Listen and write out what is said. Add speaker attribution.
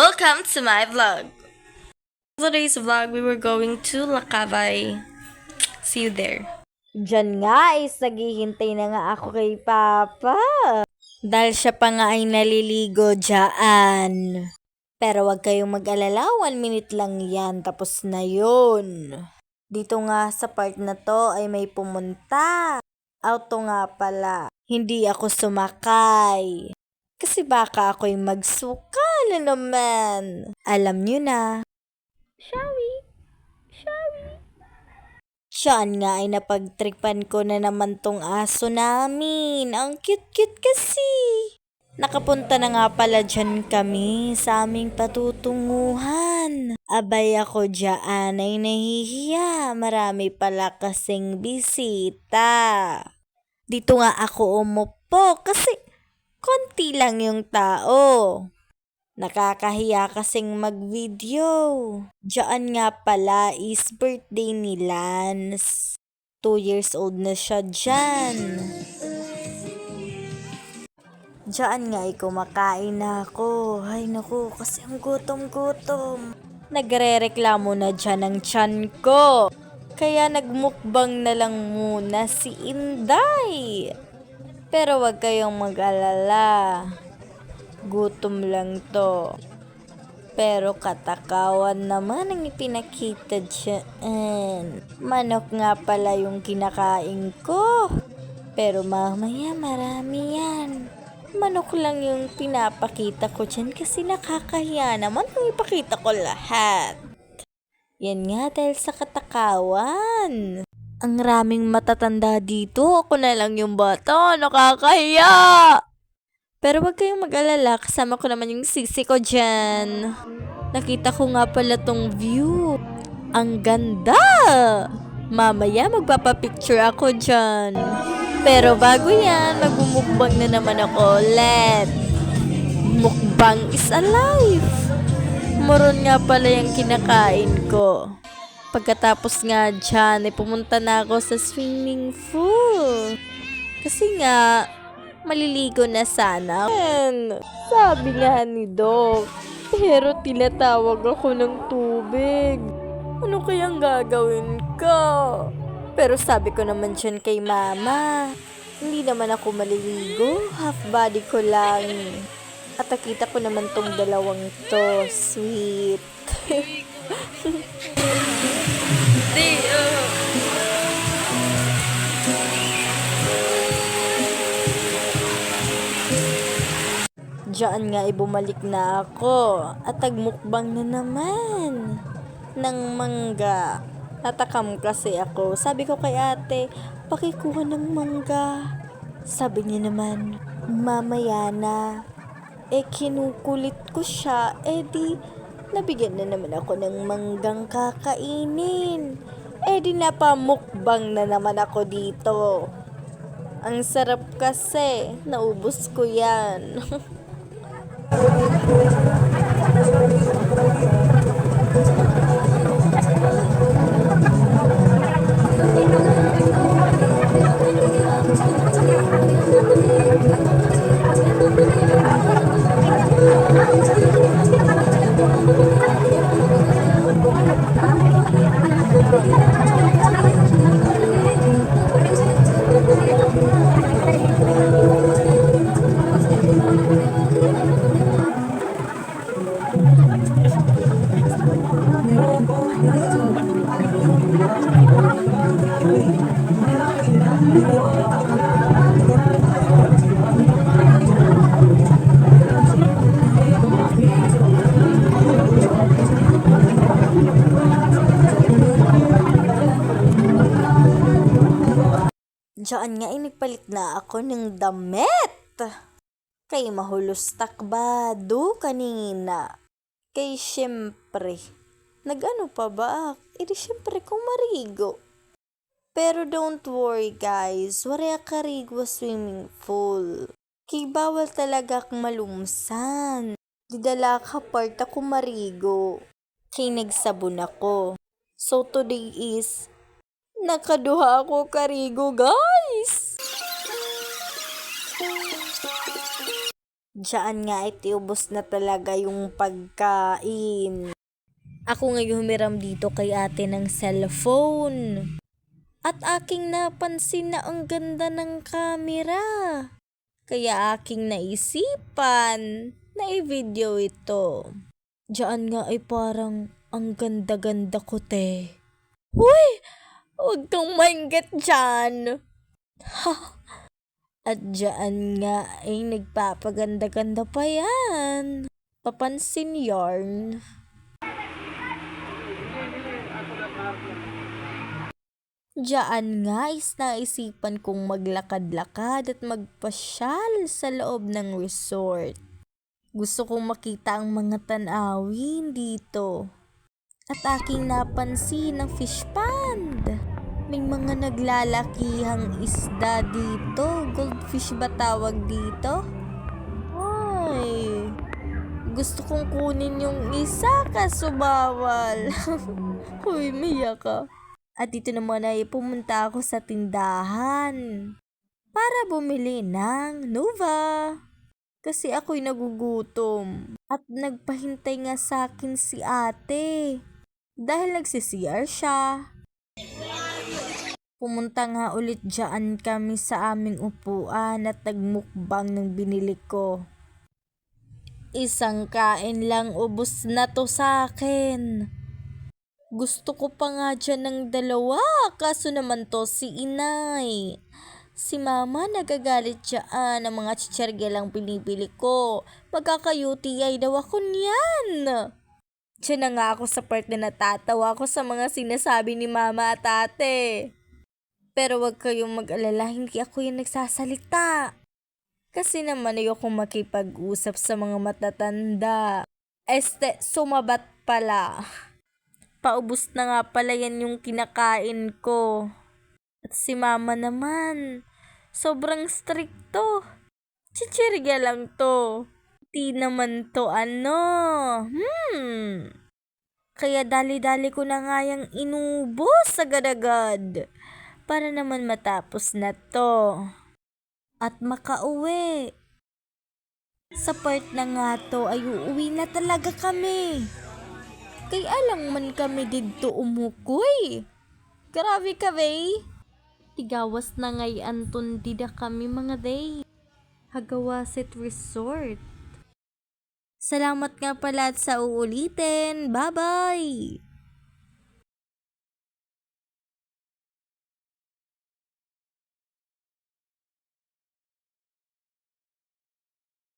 Speaker 1: Welcome to my vlog. Today's vlog, we were going to Lakabay. See you there.
Speaker 2: Diyan nga is naghihintay na nga ako kay Papa. Dahil siya pa nga ay naliligo dyan. Pero wag kayong mag-alala, 1 minute lang yan, tapos na yun. Dito nga sa part na to ay may pumunta. Auto nga pala. Hindi ako sumakay. Kasi baka ako'y magsuka na naman. Alam nyo na. Siyan nga ay napagtripan ko na naman tong aso namin. Ang cute-cute kasi. Nakapunta na nga pala dyan kami sa aming patutunguhan. Abay ako dyan ay nahihiya. Marami pala kasing bisita. Dito nga ako umupo kasi konti lang yung tao. Nakakahiya kasing mag-video. Diyan nga pala is birthday ni Lance. 2 years old na siya dyan. Diyan nga ay kumakain na ako. Ay naku, kasi ang gutom-gutom. Nagre-reklamo na dyan ang tiyan ko. Kaya nagmukbang na lang muna si Inday. Pero wag kayong mag-alala. Gutom lang to. Pero katakawan naman ang ipinakita dyan. Manok nga pala yung kinakain ko. Pero mamaya marami yan. Manok lang yung pinapakita ko dyan kasi nakakahiya naman kung ipakita ko lahat. Yan nga dahil sa katakawan. Ang raming matatanda dito. Ako na lang yung bata. Nakakahiya. Pero wag kayong mag-alala, kasama ko naman yung sisi ko dyan. Nakita ko nga pala tong view. Ang ganda! Mamaya magpapapicture ako dyan. Pero bago yan, magmumukbang na naman ako ulit. Mukbang is alive! Moron nga pala yung kinakain ko. Pagkatapos nga dyan, pumunta na ako sa swimming pool. Kasi nga, maliligo na sana. Sabi nga ni Doc, pero tinatawag ako ng tubig. Ano kayang gagawin ko? Pero sabi ko naman dyan kay Mama, hindi naman ako maliligo, half body ko lang. At nakita ko naman tong dalawang to, sweet. Diyan nga ay bumalik na ako at nagmukbang na naman ng mangga. Natakam kasi ako. Sabi ko kay ate, pakikuha ng mangga. Sabi niya naman, mamaya na. Kinukulit ko siya. Di, nabigyan na naman ako ng manggang kakainin. Di napamukbang na naman ako dito. Ang sarap kasi. Naubos ko yan. Diyan nga ay nagpalit na ako ng damit. Kay mahulos takbado kanina. Kay syempre, nag-ano pa ba? Di syempre kung marigo. Pero don't worry guys, wala karigo swimming pool. Kay bawal talaga akong malumsan. Didala ka part ako marigo. Kay nagsabon ako. So today is nakaduha ako karigo guys. Diyan nga itiubos na talaga yung pagkain. Ako ngayon humiram dito kay ate ng cellphone. At aking napansin na ang ganda ng camera. Kaya aking naisipan na i-video ito. Diyan nga ay parang ang ganda-ganda ko, te. Uy! Huwag kang mainggit dyan. At diyan nga ay nagpapaganda-ganda pa yan. Papansin yarn. Diyan nga is naisipan kong maglakad-lakad at magpasyal sa loob ng resort. Gusto kong makita ang mga tanawin dito. At aking napansin ang fish pond. May mga naglalakihang isda dito. Goldfish ba tawag dito? Ay, gusto kong kunin yung isa kaso bawal. Uy, miya ka. At dito naman ay pumunta ako sa tindahan para bumili ng Nova. Kasi ako'y nagugutom. At nagpahintay nga sa akin si ate. Dahil nagsi-CR siya. Pumunta nga ulit dyan kami sa aming upuan at nagmukbang ng binili ko. Isang kain lang ubos na to sa akin. Gusto ko pa nga dyan ng dalawa, kaso naman to si inay. Si mama nagagalit dyan ng mga chicherge lang pinipili ko. Magkaka-UTI daw ako niyan. Diyan na nga ako sa part na natatawa ko sa mga sinasabi ni mama at ate. Pero wag kayong mag-alala, hindi ako yung nagsasalita. Kasi naman ayokong makipag-usap sa mga matatanda. Sumabat pala. Paubos na nga pala yan yung kinakain ko. At si mama naman, sobrang stricto. Chichirga lang to. Di naman to Kaya dali-dali ko na nga yung inubos agad-agad. Para naman matapos na to. At makauwi. Sa part na nga to ay uuwi na talaga kami. Kay alang man kami didto umukoy. Grabe ka, bay. Tigawas na ngay anton dida kami mga day. Hagawasit Resort. Salamat nga pala at sa uulitin. Bye-bye!